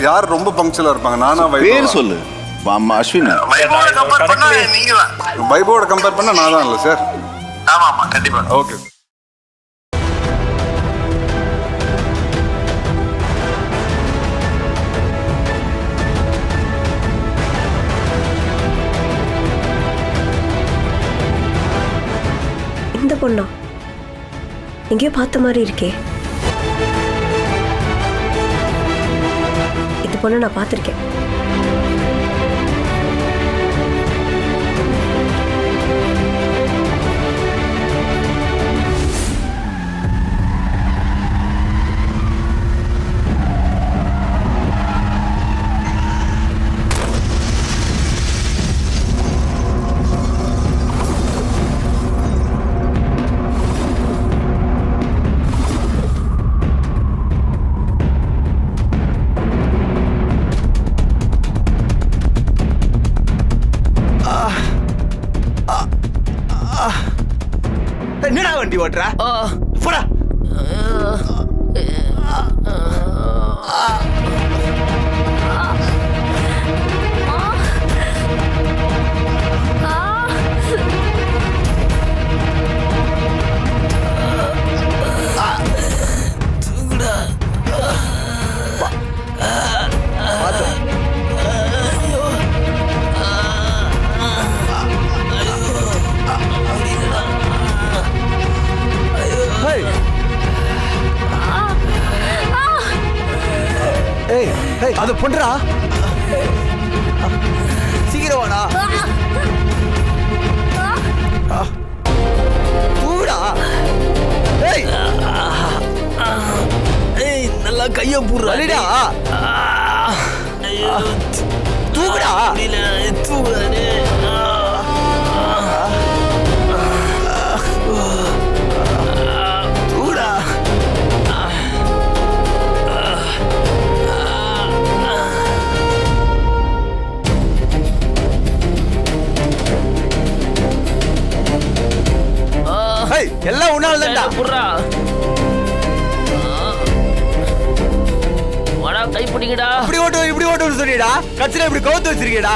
யார் ரொம்ப பங்க்சுவலா இருப்பாங்க? நானா பேர் சொல்லு. அம்மா அஸ்வினா. வைபோட கம்பேர் பண்ணா நான் தான் இல்லை சார். ஆமா ஆமா கண்டிப்பா. ஓகே. இந்த பொண்ணா எங்கேயோ பார்த்த மாதிரி இருக்கே. இந்த பொண்ணை நான் பார்த்துருக்கேன். என்னடா வண்டி ஓட்டுற? போடா. அது பண்றா. சீக்கிரம் வாடா. தூடா. நல்லா கைய புடுறா. தூக்குடா. எல்லாம் உன்னாலதான்டா. புர்ரா வாடா கை பிடிங்கடா. இப்படி ஓட்டு இப்படி ஓட்டுன்னு சொல்லிடா. கட்சியில இப்படி கவுத்து வச்சிருக்கீடா.